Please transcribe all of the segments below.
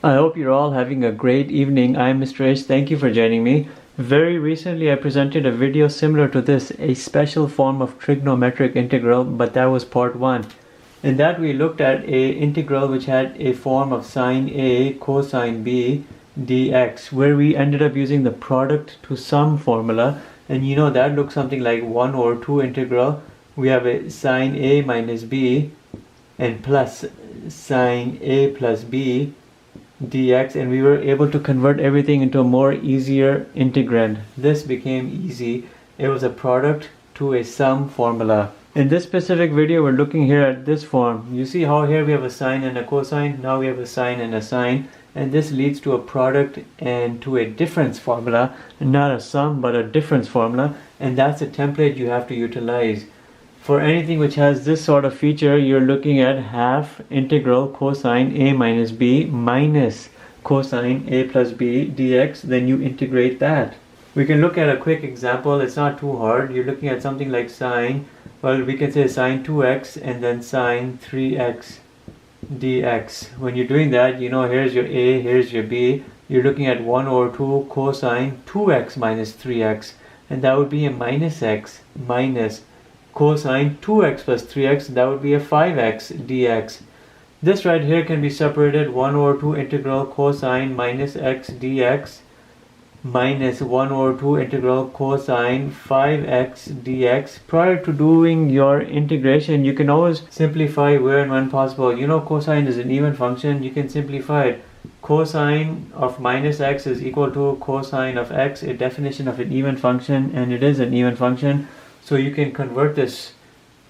I hope you're all having a great evening. I'm Mr. H. Thank you for joining me. Very recently I presented a video similar to this, a special form of trigonometric integral, but that was part 1. In that we looked at a integral which had a form of sine A cosine B dx, where we ended up using the product to sum formula, and you know that looks something like 1 over 2 integral. We have a sine A minus B and plus sine A plus B dx, and we were able to convert everything into a more easier integrand. This became easy. It was a product to a sum formula. In this specific video we're looking here at this form. You see how here we have a sine and a cosine, now we have a sine and a sine, and this leads to a product and to a difference formula, not a sum but a difference formula, and that's a template you have to utilize. For anything which has this sort of feature, you're looking at half integral cosine A minus B minus cosine A plus B dx, then you integrate that. We can look at a quick example. It's not too hard. You're looking at something like sine, well, we can say sine 2x and then sine 3x dx. When you're doing that, you know, here's your A, here's your B. You're looking at 1 over 2 cosine 2x minus 3x, and that would be a minus x minus cosine 2x plus 3x, that would be a 5x dx. This right here can be separated 1 over 2 integral cosine minus x dx minus 1 over 2 integral cosine 5x dx. Prior to doing your integration, you can always simplify where and when possible. You know, cosine is an even function. You can simplify it. Cosine of minus x is equal to cosine of x, a definition of an even function, and it is an even function. So you can convert this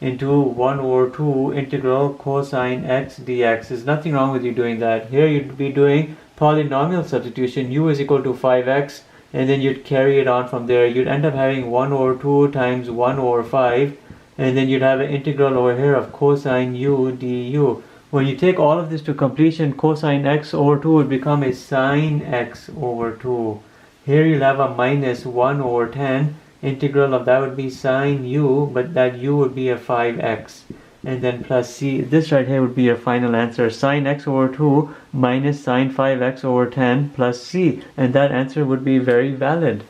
into 1 over 2 integral cosine x dx. There's nothing wrong with you doing that. Here you'd be doing polynomial substitution. U is equal to 5x, and then you'd carry it on from there. You'd end up having 1 over 2 times 1 over 5, and then you'd have an integral over here of cosine u du. When you take all of this to completion, cosine x over 2 would become a sine x over 2. Here you'll have a minus 1 over 10. Integral of that would be sine u, but that u would be a 5x, and then plus c. This right here would be your final answer, sine x over 2 minus sine 5x over 10 plus c, and that answer would be very valid.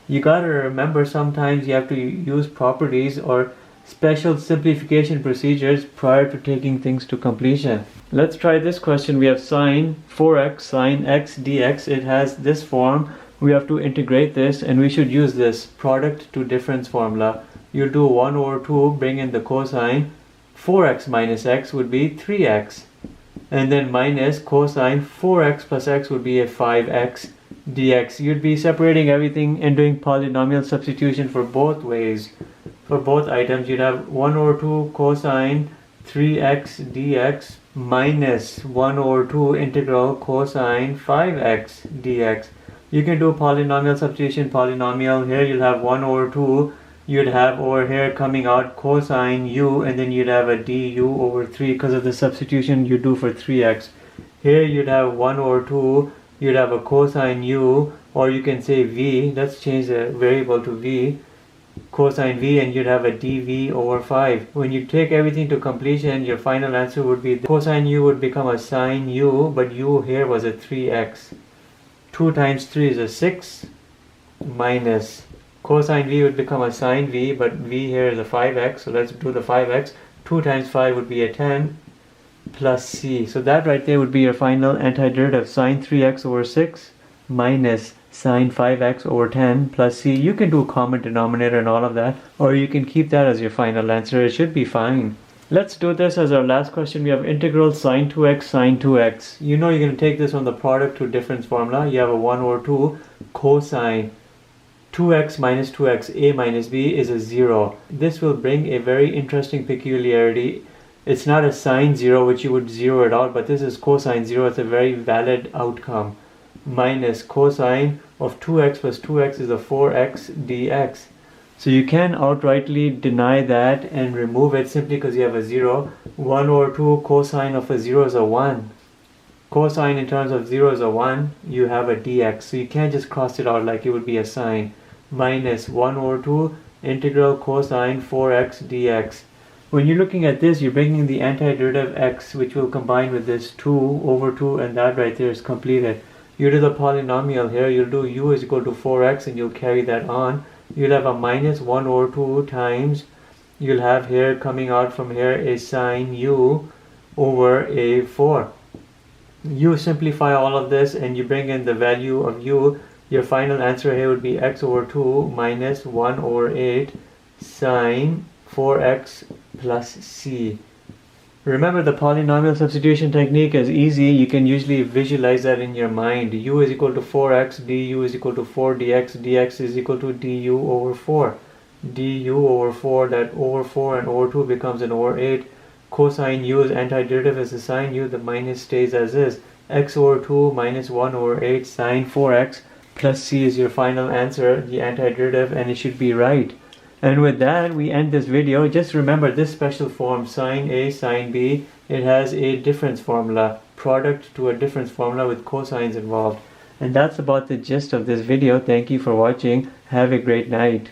You gotta remember, sometimes you have to use properties or special simplification procedures prior to taking things to completion. Let's try this question. We have sine 4x sine x dx. It has this form. We have to integrate this, and we should use this product to difference formula. You do 1 over 2, bring in the cosine. 4x minus x would be 3x, and then minus cosine 4x plus x would be a 5x dx. You'd be separating everything and doing polynomial substitution for both ways. For both items, you'd have 1 over 2 cosine 3x dx minus 1 over 2 integral cosine 5x dx. You can do polynomial substitution, polynomial. Here you'll have 1 over 2. You'd have over here coming out cosine u, and then you'd have a du over 3 because of the substitution you do for 3x. Here you'd have 1 over 2. You'd have a cosine u, or you can say v. Let's change the variable to v. Cosine v, and you'd have a dv over 5. When you take everything to completion, your final answer would be cosine u would become a sine u, but u here was a 3x. 2 times 3 is a 6 minus cosine v would become a sine v, but v here is a 5x, so let's do the 5x. 2 times 5 would be a 10 plus c. So that right there would be your final antiderivative, sine 3x over 6 minus sine 5x over 10 plus c. You can do a common denominator and all of that, or you can keep that as your final answer. It should be fine. Let's do this as our last question. We have integral sine 2x sine 2x. You know you're going to take this from the product to difference formula. You have a 1 over 2 cosine 2x minus 2x, a minus b is a 0. This will bring a very interesting peculiarity. It's not a sine 0 which you would zero it out, but this is cosine 0. It's a very valid outcome. Minus cosine of 2x plus 2x is a 4x dx. So you can outrightly deny that and remove it simply because you have a 0. 1 over 2 cosine of a 0 is a 1. Cosine in terms of 0 is a 1. You have a dx. So you can't just cross it out like it would be a sine. Minus 1 over 2 integral cosine 4x dx. When you're looking at this, you're bringing the antiderivative x, which will combine with this 2 over 2, and that right there is completed. You do the polynomial here, you'll do u is equal to 4x, and you'll carry that on. You'll have a minus 1 over 2 times, you'll have here coming out from here a sine u over a 4. You simplify all of this and you bring in the value of u. Your final answer here would be x over 2 minus 1 over 8 sine 4x plus c. Remember, the polynomial substitution technique is easy. You can usually visualize that in your mind. U is equal to 4x, du is equal to 4 dx, dx is equal to du over 4. Du over 4, that over 4 and over 2 becomes an over 8. Cosine u is antiderivative as the sine u, the minus stays as is. X over 2 minus 1 over 8 sine 4x plus c is your final answer, the antiderivative, and it should be right. And with that, we end this video. Just remember this special form, sine A, sine B, it has a difference formula, product to a difference formula with cosines involved. And that's about the gist of this video. Thank you for watching. Have a great night.